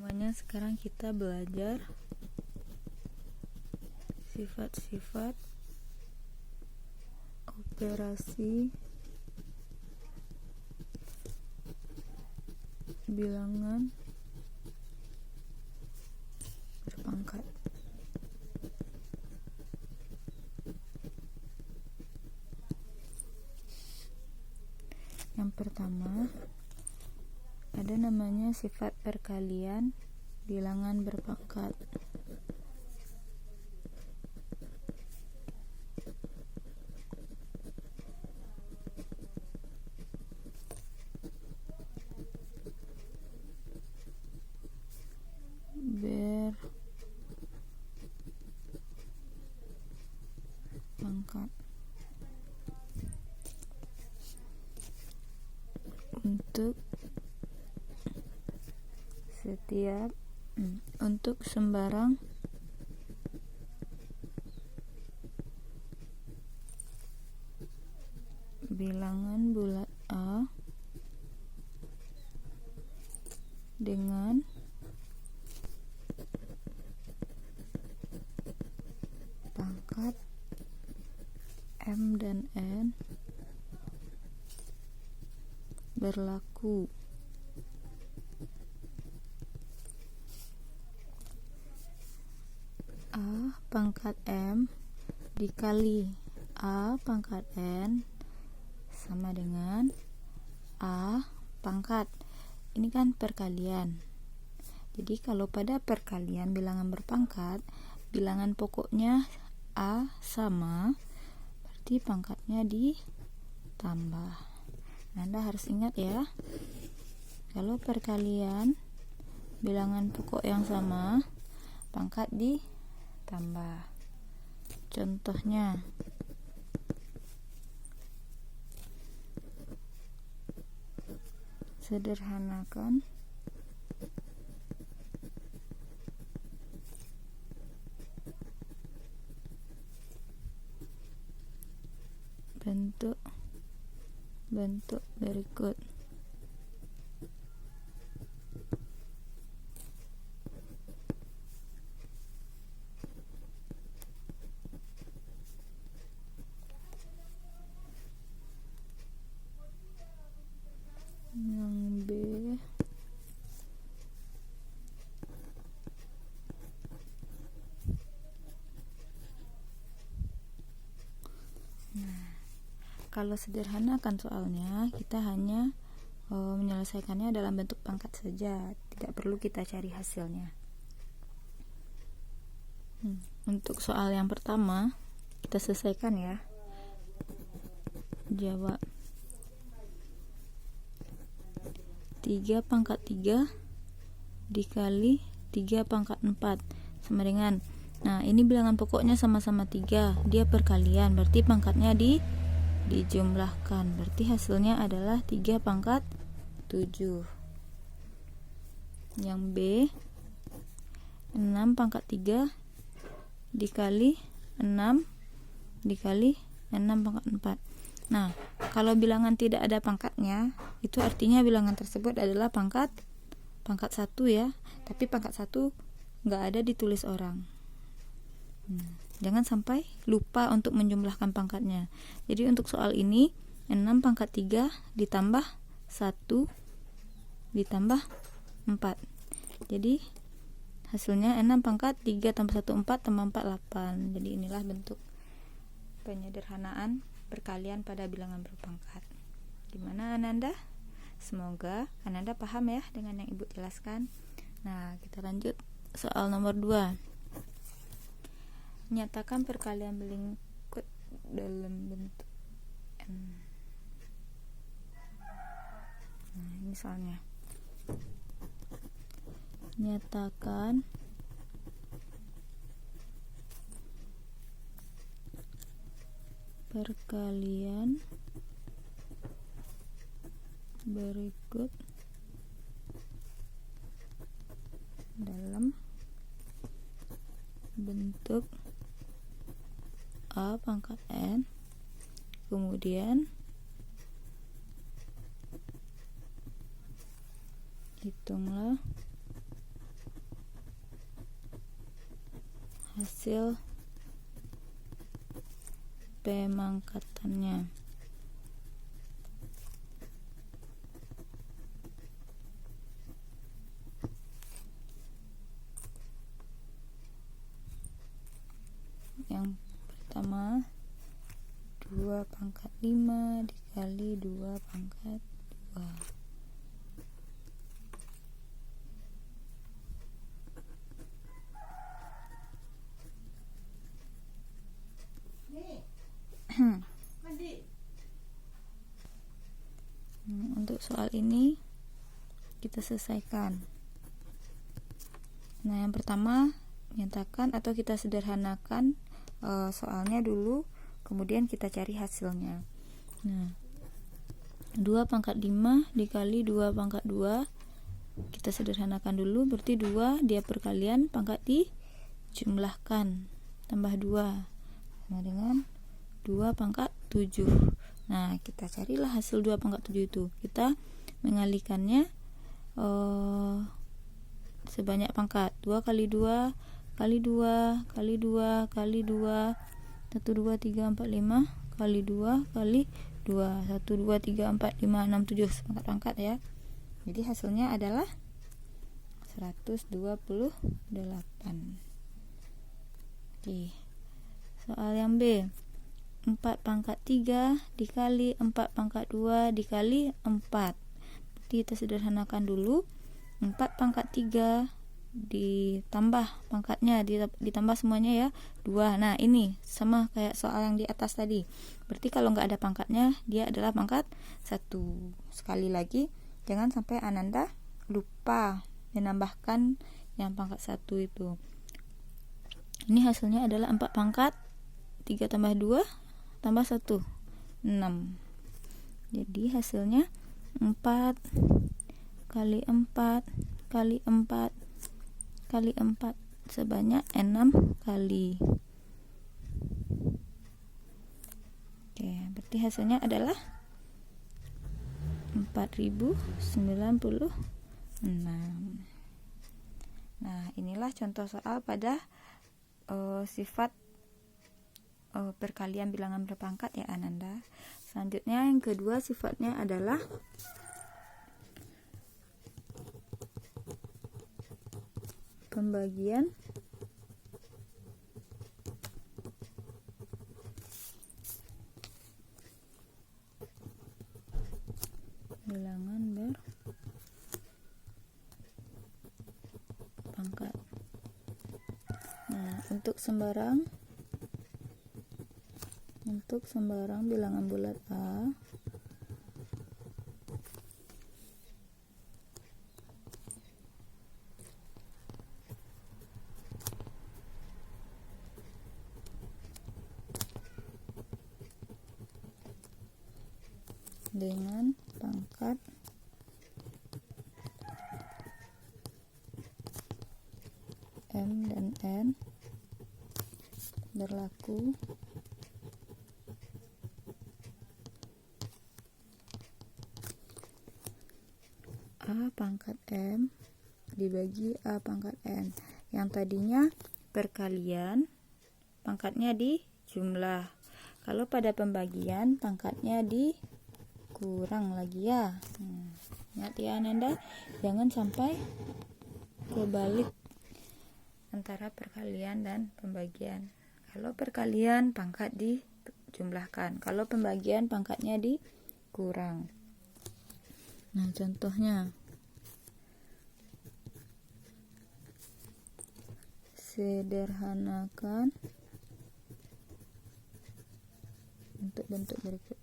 Semuanya, sekarang kita belajar sifat-sifat operasi bilangan berpangkat. Yang pertama, ada namanya sifat perkalian bilangan berpangkat. Berpangkat. Untuk sembarang bilangan bulat A dengan pangkat M dan N berlaku. A pangkat M dikali A pangkat N sama dengan A pangkat. Ini kan perkalian. Jadi kalau pada perkalian bilangan berpangkat, bilangan pokoknya A sama, berarti pangkatnya ditambah. Anda harus ingat ya, kalau perkalian bilangan pokok yang sama, pangkat ditambah. Contohnya, sederhanakan bentuk berikut. Yang B, kalau sederhanakan soalnya, kita hanya menyelesaikannya dalam bentuk pangkat saja, tidak perlu kita cari hasilnya. Untuk soal yang pertama, kita selesaikan ya. Jawab. 3 pangkat 3 dikali 3 pangkat 4 sama dengan, nah ini bilangan pokoknya sama-sama 3, dia perkalian, berarti pangkatnya dijumlahkan, berarti hasilnya adalah 3 pangkat 7. Yang B, 6 pangkat 3 dikali 6 dikali 6 pangkat 4. Nah, kalau bilangan tidak ada pangkatnya, itu artinya bilangan tersebut adalah pangkat 1 ya, tapi pangkat 1 nggak ada ditulis orang. Jangan sampai lupa untuk menjumlahkan pangkatnya. Jadi untuk soal ini 6 pangkat 3 ditambah 1 ditambah 4. Jadi hasilnya 6 pangkat 3 tambah 1 4 tambah 4 8. Jadi inilah bentuk penyederhanaan perkalian pada bilangan berpangkat. Gimana Ananda? Semoga Ananda paham ya dengan yang Ibu jelaskan. Nah, kita lanjut soal nomor 2. Nyatakan perkalian berikut dalam bentuk N. Nah, ini soalnya. Nyatakan perkalian berikut dalam bentuk A pangkat N, kemudian hitunglah hasil pemangkatannya. Yang pertama 2/5 dikali 2/2. Untuk soal ini kita selesaikan. Nah, yang pertama nyatakan atau kita sederhanakan soalnya dulu, kemudian kita cari hasilnya. Nah, 2/5 dikali 2/2 kita sederhanakan dulu, berarti 2 dia perkalian, pangkat dijumlahkan, tambah 2 sama dengan 2/7. Nah, kita carilah hasil 2/7 itu. Kita mengalihkannya sebanyak pangkat. 2 kali 2 kali 2 kali 2 kali 2, 1 2 3 4 5 kali 2 kali 2, 1 2 3 4 5 6 7 pangkat-pangkat ya. Jadi hasilnya adalah 128. Oke. Soal yang B. 4/3 dikali 4/2 dikali 4. Berarti kita sederhanakan dulu. 4/3 ditambah pangkatnya, ditambah semuanya ya, 2. Nah, ini sama kayak soal yang di atas tadi. Berarti kalau nggak ada pangkatnya, dia adalah pangkat 1. Sekali lagi, jangan sampai Ananda lupa menambahkan yang pangkat 1 itu. Ini hasilnya adalah 4/3 tambah 2 tambah 1, 6. Jadi hasilnya 4 kali 4 kali 4 kali 4 sebanyak 6 kali. Oke, berarti hasilnya adalah 4096. Nah, inilah contoh soal pada sifat perkalian bilangan berpangkat ya Ananda. Selanjutnya yang kedua sifatnya adalah pembagian bilangan berpangkat. Nah, untuk sembarang bilangan bulat A dengan pangkat M dan N berlaku A pangkat M dibagi A pangkat N. Yang tadinya perkalian, pangkatnya dijumlah. Kalau pada pembagian, pangkatnya dikurang lagi ya. Ingat ya Ananda, jangan sampai kebalik antara perkalian dan pembagian. Kalau perkalian, pangkat dijumlahkan. Kalau pembagian, pangkatnya dikurang. Nah, contohnya sederhanakan untuk bentuk berikut.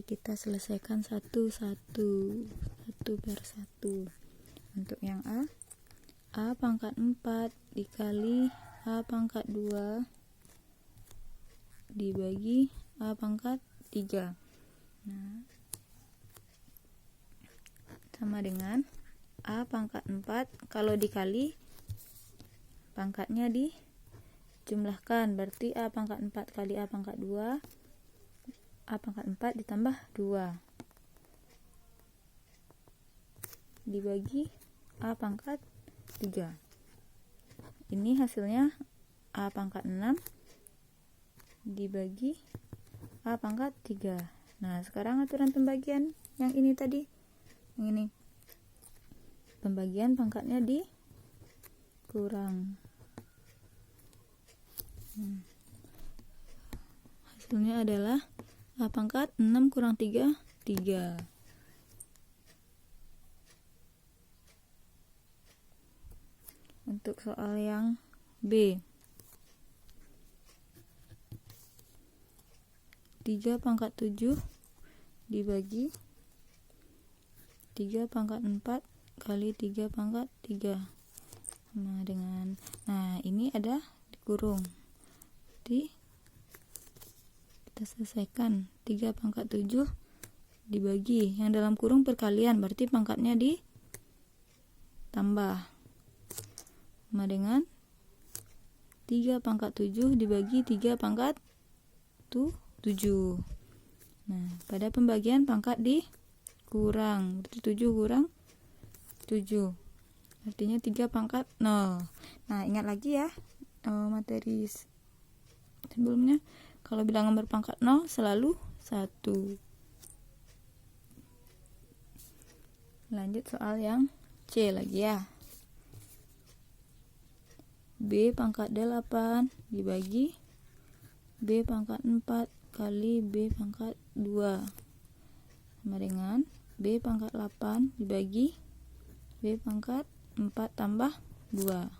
kita selesaikan satu per satu. Untuk yang A pangkat 4 dikali A pangkat 2 dibagi A pangkat 3. Nah, sama dengan A pangkat 4, kalau dikali pangkatnya dijumlahkan, berarti A pangkat 4 kali A pangkat 2, A pangkat 4 ditambah 2 dibagi A pangkat 3. Ini hasilnya A pangkat 6 dibagi A pangkat 3. Nah, sekarang aturan pembagian yang ini tadi, yang ini pembagian pangkatnya dikurang. Hasilnya adalah A pangkat 6 kurang 3, 3. Untuk soal yang B, 3 pangkat 7 dibagi 3 pangkat 4 kali 3 pangkat 3 sama dengan, nah ini ada dikurung, jadi kita selesaikan. 3 pangkat 7 dibagi, yang dalam kurung perkalian, berarti pangkatnya ditambah, sama dengan 3 pangkat 7 dibagi 3 pangkat 7. Nah, pada pembagian pangkat dikurang, berarti 7 kurang 7, artinya 3 pangkat 0. Nah, ingat lagi ya materi sebelumnya, kalau bilangan berpangkat 0 selalu 1. Lanjut soal yang C lagi ya. B pangkat 8 dibagi B pangkat 4 kali B pangkat 2 sama dengan B pangkat 8 dibagi B pangkat 4 tambah 2.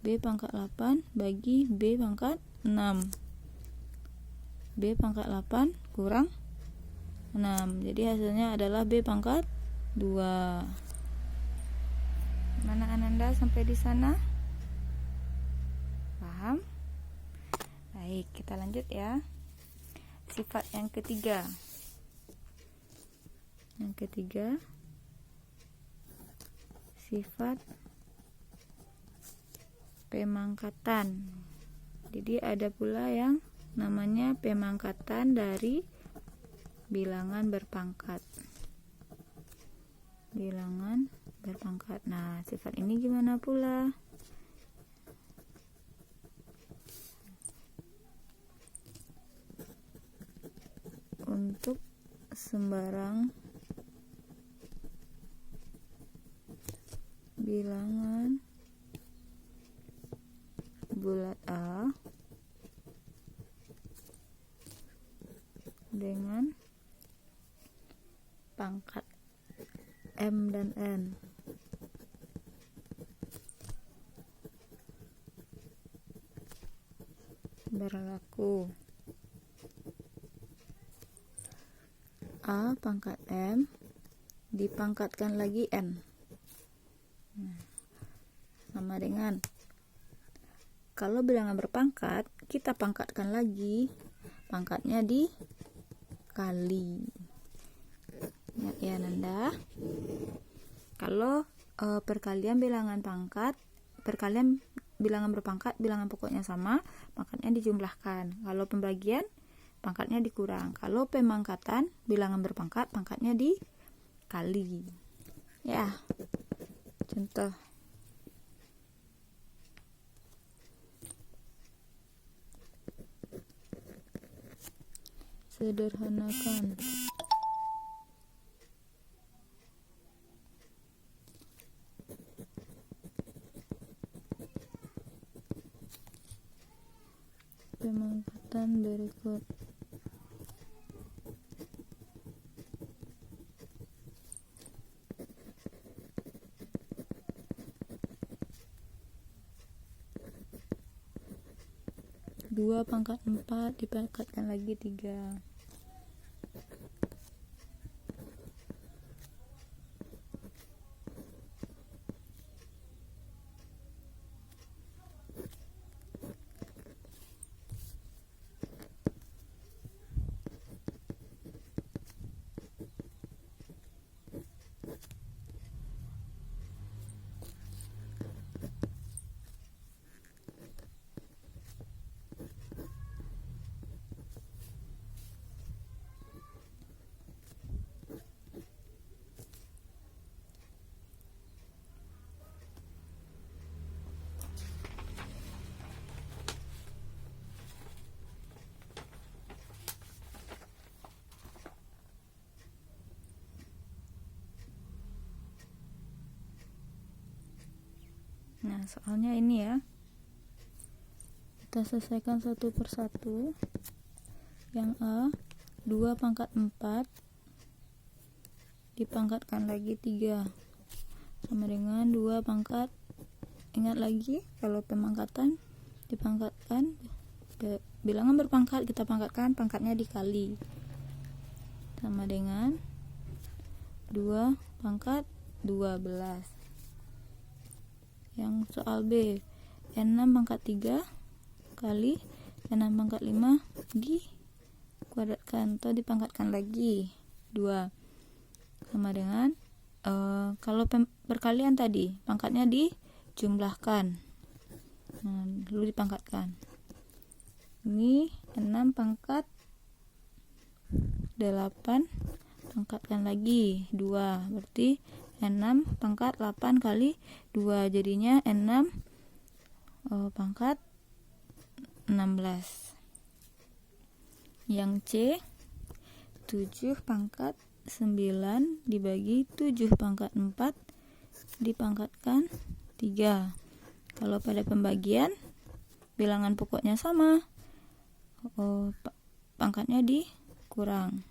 B pangkat 8 bagi B pangkat 6. B pangkat 8 kurang 6. Jadi hasilnya adalah B pangkat 2. Mana Ananda sampai di sana? Paham? Baik, kita lanjut ya. Sifat yang ketiga. Yang ketiga, sifat pemangkatan. Jadi ada pula yang namanya pemangkatan dari bilangan berpangkat. Bilangan berpangkat. Nah, sifat ini gimana pula? Untuk sembarang bilangan bulat A dengan pangkat M dan N berlaku A pangkat M dipangkatkan lagi N. Sama dengan kalau bilangan berpangkat, kita pangkatkan lagi, pangkatnya dikali. Ingat ya Nanda, kalau perkalian bilangan pangkat, perkalian bilangan berpangkat, bilangan pokoknya sama, pangkatnya dijumlahkan. Kalau pembagian, pangkatnya dikurang. Kalau pemangkatan bilangan berpangkat, pangkatnya dikali. Ya, contoh. Sederhanakan. Pemangkatan berikut. Dua pangkat 4 dipangkatkan lagi 3. Nah, soalnya ini ya, kita selesaikan satu persatu. Yang A, 2 pangkat 4 dipangkatkan lagi 3 sama dengan 2 pangkat, ingat lagi kalau pemangkatan dipangkatkan, bilangan berpangkat kita pangkatkan, pangkatnya dikali, sama dengan 2 pangkat 12. Yang soal B, 6 pangkat 3 kali 6 pangkat 5 dikuadratkan atau dipangkatkan lagi 2, sama dengan kalau perkalian tadi pangkatnya dijumlahkan, nah, lalu dipangkatkan. Ini 6 pangkat 8 pangkatkan lagi 2, berarti 6 pangkat 8 kali 2, jadinya 6 pangkat 16. Yang C, 7 pangkat 9 dibagi 7 pangkat 4 dipangkatkan 3. Kalau pada pembagian bilangan pokoknya sama, pangkatnya dikurang,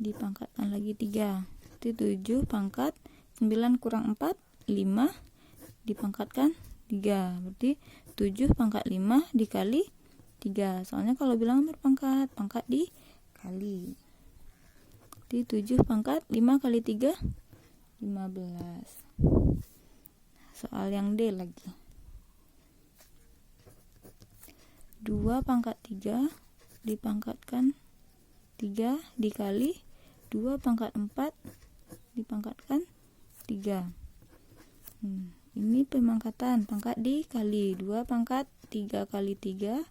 dipangkatkan lagi 3. Itu 7 pangkat 9 kurang 4, 5 dipangkatkan 3, berarti 7 pangkat 5 dikali 3. Soalnya kalau bilangan berpangkat, pangkat dikali. Jadi 7 pangkat 5 kali 3 15. Soal yang D lagi. 2 pangkat 3 dipangkatkan 3 dikali 2 pangkat 4 dipangkatkan 3. Ini pemangkatan, pangkat dikali 2 pangkat 3 kali 3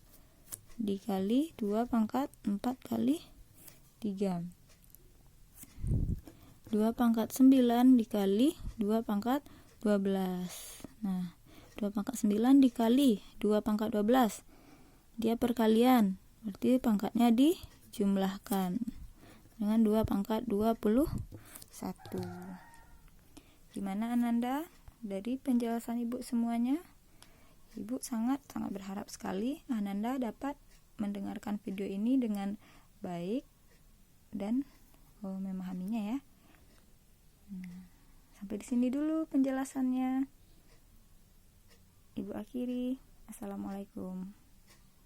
dikali 2 pangkat 4 kali 3. 2 pangkat 9 dikali 2 pangkat 12. Nah, 2 pangkat 9 dikali 2 pangkat 12. Dia perkalian, berarti pangkatnya dijumlahkan dengan 2 pangkat 21. Gimana Ananda? Dari penjelasan Ibu semuanya, Ibu sangat berharap sekali Ananda dapat mendengarkan video ini dengan baik dan memahaminya ya. Sampai di sini dulu penjelasannya. Ibu akhiri. Assalamualaikum.